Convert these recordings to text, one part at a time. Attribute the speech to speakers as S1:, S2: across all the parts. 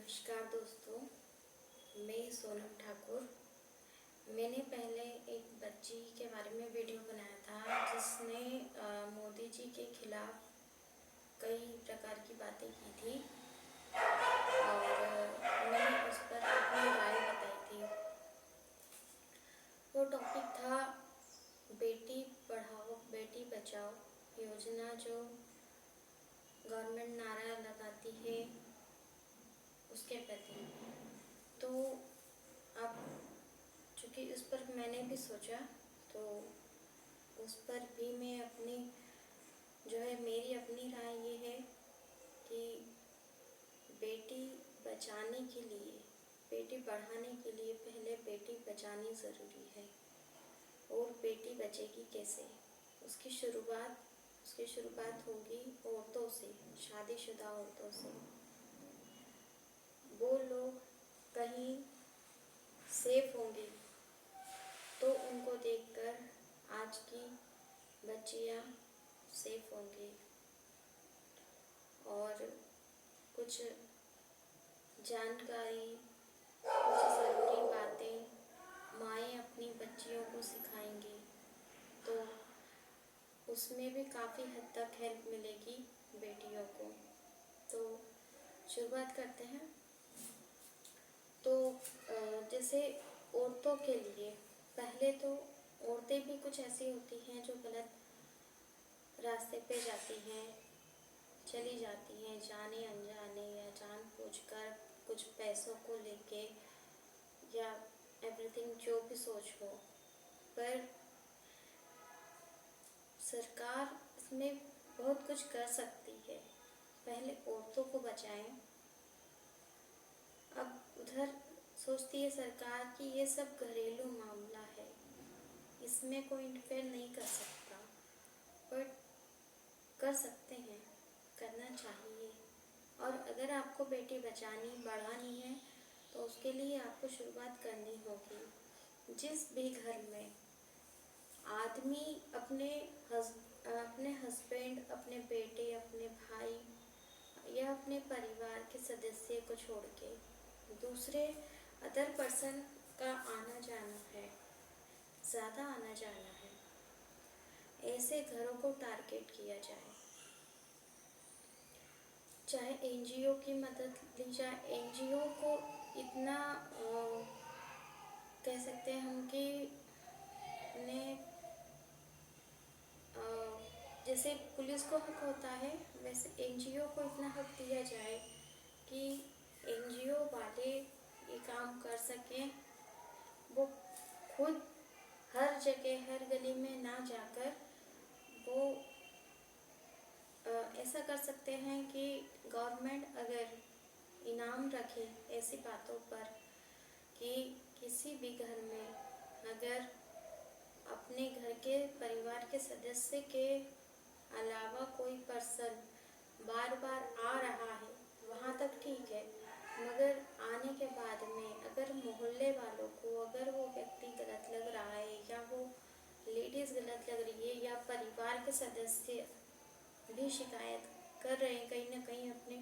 S1: नमस्कार दोस्तों, मैं सोनम ठाकुर। मैंने पहले एक बच्ची के बारे में वीडियो बनाया था जिसने मोदी जी के खिलाफ कई प्रकार की बातें की थी और मैंने उस पर अपनी राय बताई थी। वो टॉपिक था बेटी पढ़ाओ बेटी बचाओ योजना जो गवर्नमेंट नारा लगाती है उसके प्रति। तो अब चूँकि उस पर मैंने भी सोचा तो उस पर भी मैं अपनी मेरी अपनी राय ये है कि बेटी बचाने के लिए, बेटी पढ़ाने के लिए पहले बेटी बचानी ज़रूरी है। और बेटी बचेगी कैसे? उसकी शुरुआत होगी औरतों से, शादीशुदा औरतों से। वो लोग कहीं सेफ होंगी तो उनको देखकर आज की बच्चियां सेफ होंगी। और कुछ जानकारी, कुछ ज़रूरी बातें माएँ अपनी बच्चियों को सिखाएंगी तो उसमें भी काफ़ी हद तक हेल्प मिलेगी बेटियों को। तो शुरुआत करते हैं। तो जैसे औरतों के लिए पहले तो औरतें भी कुछ ऐसी होती हैं जो गलत रास्ते पे जाती हैं, चली जाती हैं जाने अनजाने या जानबूझकर कुछ पैसों को लेके या एवरीथिंग जो भी सोच हो। पर सरकार इसमें बहुत कुछ कर सकती है। पहले औरतों को बचाएं। अब उधर सोचती है सरकार कि ये सब घरेलू मामला है, इसमें कोई इंटरफेयर नहीं कर सकता, बट कर सकते हैं, करना चाहिए। और अगर आपको बेटी बचानी बढ़ानी है तो उसके लिए आपको शुरुआत करनी होगी। जिस भी घर में आदमी अपने हस्बैंड, अपने बेटे, अपने भाई या अपने परिवार के सदस्य को छोड़ के दूसरे अदर पर्सन का आना जाना है, ज़्यादा आना जाना है, ऐसे घरों को टारगेट किया जाए। चाहे एनजीओ की मदद ली जाए। एनजीओ को इतना कह सकते हैं हम कि उन्हें जैसे पुलिस को हक होता है वैसे एनजीओ को इतना हक दिया जाए कि एनजीओ वाले ये काम कर सकें। वो खुद हर जगह, हर गली में ना जाकर वो ऐसा कर सकते हैं कि गवर्नमेंट अगर इनाम रखे ऐसी बातों पर कि किसी भी घर में अगर अपने घर के परिवार के सदस्य के अलावा कोई पर्सन बार बार आ रहा है, वहाँ तक ठीक है, मगर आने के बाद में अगर मोहल्ले वालों को अगर वो व्यक्ति गलत लग रहा है या वो लेडीज़ गलत लग रही है या परिवार के सदस्य भी शिकायत कर रहे हैं कहीं ना कहीं अपने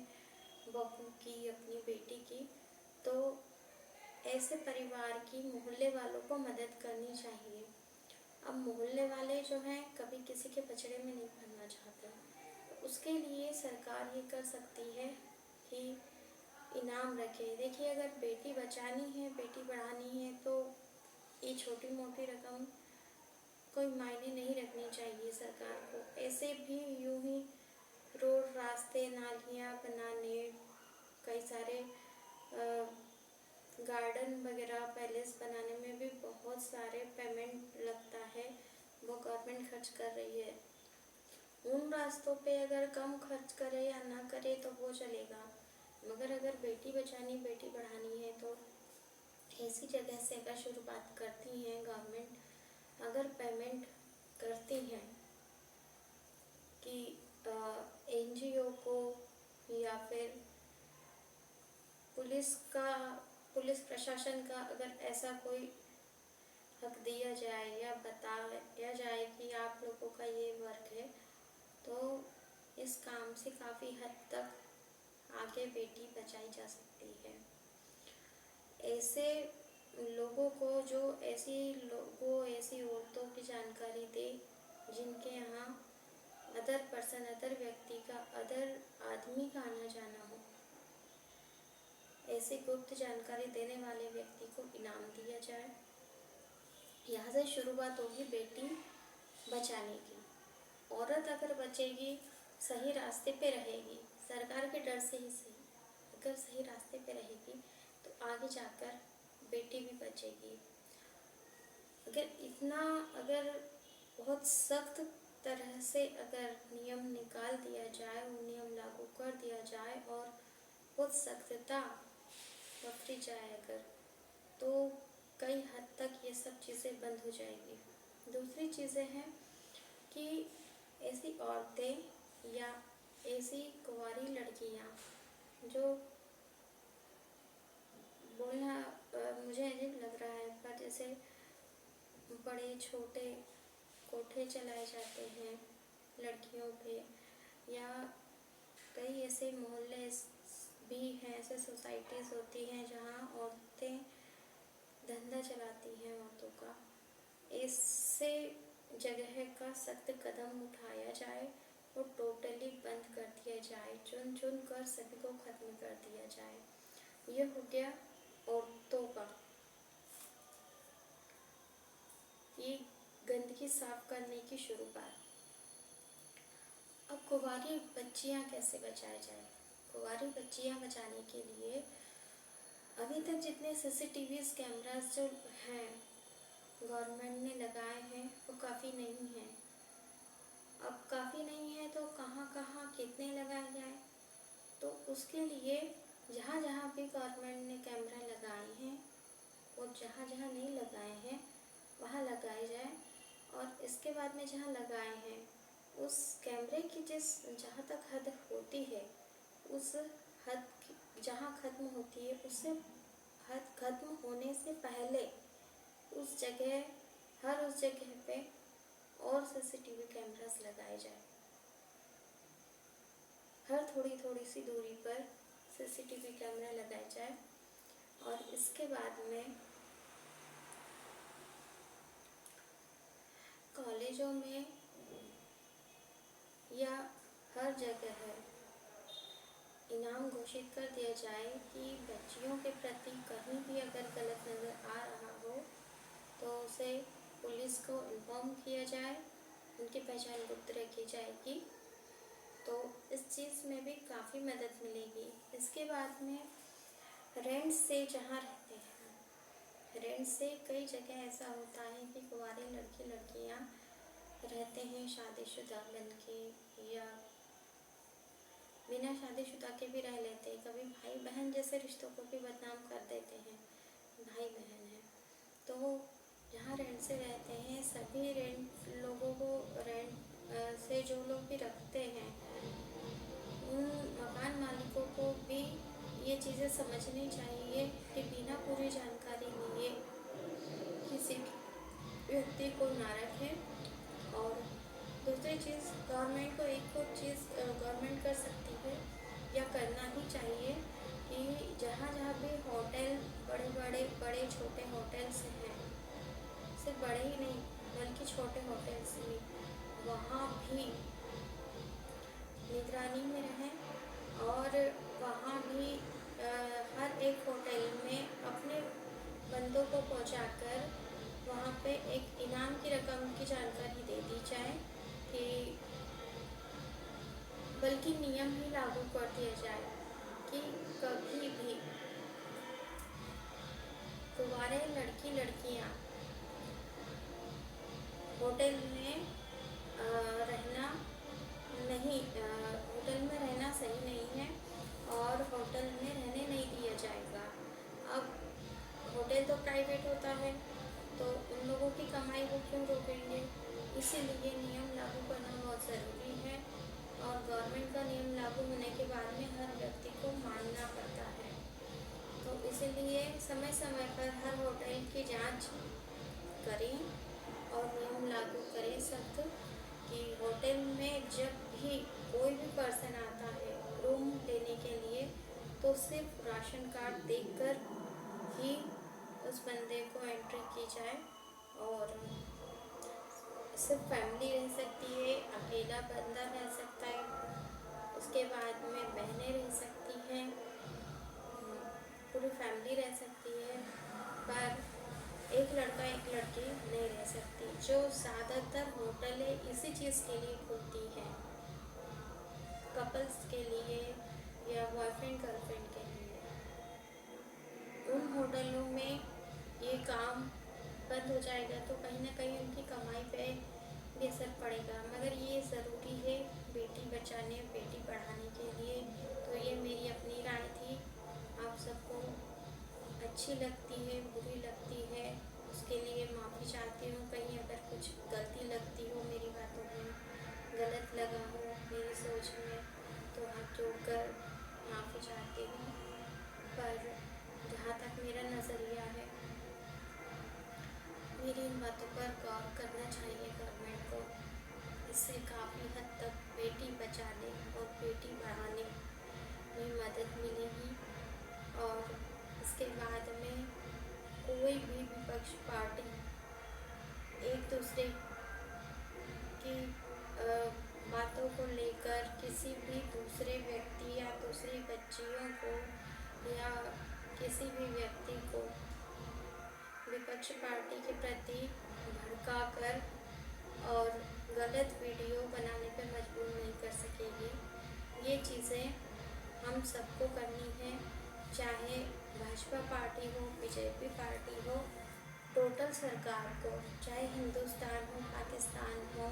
S1: बहू की, अपनी बेटी की, तो ऐसे परिवार की मोहल्ले वालों को मदद करनी चाहिए। अब मोहल्ले वाले जो हैं कभी किसी के पचड़े में नहीं पड़ना चाहते, तो उसके लिए सरकार ये कर सकती है कि इनाम रखे। देखिए, अगर बेटी बचानी है, बेटी बढ़ानी है तो ये छोटी मोटी रकम कोई मायने नहीं रखनी चाहिए सरकार को। ऐसे भी यूं ही रोड, रास्ते, नालियाँ बनाने, कई सारे गार्डन वगैरह, पैलेस बनाने में भी बहुत सारे पेमेंट लगता है, वो गवर्नमेंट खर्च कर रही है। उन रास्तों पे अगर कम खर्च करे या ना करे तो वो चलेगा, मगर अगर बेटी बचानी, बेटी बढ़ानी है तो ऐसी जगह से अगर शुरुआत करती हैं गवर्नमेंट, अगर पेमेंट करती हैं कि एनजीओ को या फिर पुलिस प्रशासन का अगर ऐसा कोई हक दिया जाए या बताया जाए कि आप लोगों का ये वर्क है, तो इस काम से काफ़ी हद तक आगे बेटी बचाई जा सकती है। ऐसे लोगों को जो ऐसी औरतों की जानकारी दे जिनके यहाँ अदर व्यक्ति का, अदर आदमी का आना जाना हो, ऐसी गुप्त जानकारी देने वाले व्यक्ति को इनाम दिया जाए। यहाँ से शुरुआत होगी बेटी बचाने की। औरत अगर बचेगी, सही रास्ते पे रहेगी, सरकार के डर से ही सही, अगर सही रास्ते पे रहेगी तो आगे जाकर बेटी भी बचेगी। अगर बहुत सख्त तरह से अगर नियम निकाल दिया जाए, वो नियम लागू कर दिया जाए और बहुत सख्तता बरती जाए अगर, तो कई हद तक ये सब चीज़ें बंद हो जाएगी। दूसरी चीज़ें हैं कि ऐसी औरतें या ऐसी कुंवारी लड़कियां जो बोलना मुझे अजीब लग रहा है, पर जैसे बड़े छोटे कोठे चलाए जाते हैं लड़कियों पे, या कई ऐसे मोहल्ले भी हैं, ऐसे सोसाइटीज़ होती हैं जहाँ औरतें धंधा चलाती हैं औरतों का। ऐसे जगह का सख्त कदम उठाया जाए और टोटली बंद कर दिया जाए, चुन चुन कर सभी को खत्म कर दिया जाए। ये हो गया औरतों का, ये गंदगी साफ करने की शुरुआत। अब कुंवारी बच्चियां कैसे बचाई जाए? कुंवारी बच्चियां बचाने के लिए अभी तक जितने सीसीटीवी कैमरास जो हैं गवर्नमेंट ने लगाए हैं वो काफ़ी नहीं हैं। अब काफ़ी नहीं है तो कहाँ कहाँ कितने लगाए जाए? तो उसके लिए जहाँ जहाँ भी गवर्नमेंट ने कैमरा लगाए हैं और जहाँ जहाँ नहीं लगाए हैं वहाँ लगाए जाए, और इसके बाद में जहाँ लगाए हैं उस कैमरे की जहाँ तक हद होती है, उस हद जहाँ ख़त्म होती है उससे हद ख़त्म होने से पहले उस जगह पे और सीसीटीवी कैमरास लगाए जाए। हर थोड़ी थोड़ी सी दूरी पर सीसीटीवी कैमरा लगाए जाए, और इसके बाद में कॉलेजों में या हर जगह इनाम घोषित कर दिया जाए कि बच्चियों के प्रति कहीं भी अगर गलत नज़र आ रहा हो तो उसे पुलिस को इन्फॉर्म किया जाए, उनकी पहचान गुप्त रखी जाएगी। तो इस चीज़ में भी काफ़ी मदद मिलेगी। इसके बाद में रेंट से जहाँ रहते हैं, रेंट से कई जगह ऐसा होता है कि कुंवारी लड़कियाँ रहते हैं शादीशुदा बनके या बिना शादीशुदा के भी रह लेते हैं। कभी भाई बहन जैसे रिश्तों को भी बदनाम कर देते हैं, भाई बहन है तो जहाँ रेंट से रहते हैं सभी रेंट लोगों को, रेंट से जो लोग भी रखते हैं उन मकान मालिकों को भी ये चीज़ें समझनी चाहिए कि बिना पूरी जानकारी लिए किसी व्यक्ति को ना रखें। और दूसरी चीज़, गवर्नमेंट को एक और चीज़ गवर्नमेंट कर सकती है या करना ही चाहिए कि जहाँ जहाँ भी होटल बड़े छोटे होटल्स हैं, सिर्फ बड़े ही नहीं बल्कि छोटे होटल्स भी, वहाँ भी निगरानी में रहें और वहाँ भी हर एक होटल में अपने बंदों को पहुँचाकर वहाँ पे एक इनाम की रकम की जानकारी दे दी जाए, कि बल्कि नियम ही लागू कर दिया जाए कि कभी भी कुंवारे लड़कियाँ होटल में रहना सही नहीं है और होटल में रहने नहीं दिया जाएगा। अब होटल तो प्राइवेट होता है तो उन लोगों की कमाई वो क्यों रोकेंगे? इसीलिए नियम लागू करना बहुत ज़रूरी है, और गवर्नमेंट का नियम लागू होने के बाद में हर व्यक्ति को मानना पड़ता है। तो इसीलिए समय समय पर हर होटल की जांच करें और नियम लागू करें सख्त, कि होटल में जब भी कोई भी पर्सन आता है रूम लेने के लिए सिर्फ राशन कार्ड देखकर ही उस बंदे को एंट्री की जाए। और सिर्फ फैमिली रह सकती है, अकेला बंदा रह सकता है, उसके बाद में बहनें रह सकती हैं, पूरी फैमिली रह सकती है, पर एक लड़का एक लड़की नहीं रह सकती, जो ज़्यादातर होटलें इसी चीज़ के लिए खुलती हैं, कपल्स के लिए या बॉयफ्रेंड गर्लफ्रेंड के लिए। उन होटलों में ये काम बंद हो जाएगा तो कहीं ना कहीं उनकी कमाई पे भी असर पड़ेगा। मगर ये ज़रूरी है बेटी बचाने बेटी पढ़ाने के लिए। तो ये मेरी अपनी राय थी, आप सबको अच्छी लगती है बुरी लगती है उसके लिए माफ़ी चाहती हूँ। कहीं अगर कुछ गलती लगती हो मेरी बातों में, गलत लगा हो मेरी सोच में, तो हाथ जोड़कर माफ़ी चाहती हूँ। पर जहाँ तक मेरा नज़रिया है, मेरी इन बातों पर गौर करना चाहिए गवर्नमेंट को। इससे काफ़ी हद तक बेटी बचाने और बेटी पढ़ाने में मदद मिलेगी। और इसके बाद में कोई भी विपक्ष पार्टी एक दूसरे की बातों को लेकर किसी भी दूसरे व्यक्ति या दूसरी बच्चियों को या किसी भी व्यक्ति को विपक्ष पार्टी के प्रति भड़काकर और गलत वीडियो बनाने पर मजबूर नहीं कर सकेगी। ये चीज़ें हम सबको करनी है, चाहे भाजपा पार्टी हो, बीजेपी पार्टी हो, टोटल सरकार को, चाहे हिंदुस्तान हो, पाकिस्तान हो,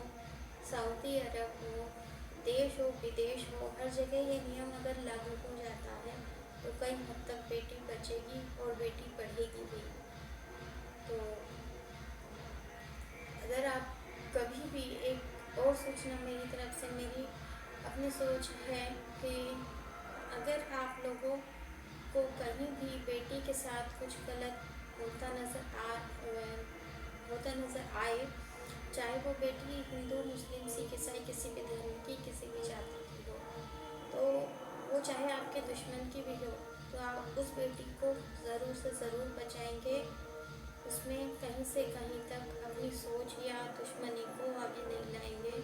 S1: सऊदी अरब हो, देश हो विदेश हो, हर जगह ये नियम अगर लागू हो जाता है तो कई हद तक बेटी बचेगी और बेटी पढ़ेगी भी। तो अगर आप कभी भी, एक और सूचना मेरी तरफ से, मेरी अपनी सोच है कि अगर आप लोगों को कहीं भी बेटी के साथ कुछ गलत होता नज़र आए, चाहे वो बेटी हिंदू मुस्लिम सिख ईसाई किसी भी धर्म की किसी भी जाति की हो, तो वो चाहे आपके दुश्मन की भी हो, तो आप उस बेटी को ज़रूर से ज़रूर बचाएंगे। उसमें कहीं से कहीं तक अपनी सोच या दुश्मनी को आगे नहीं लाएंगे।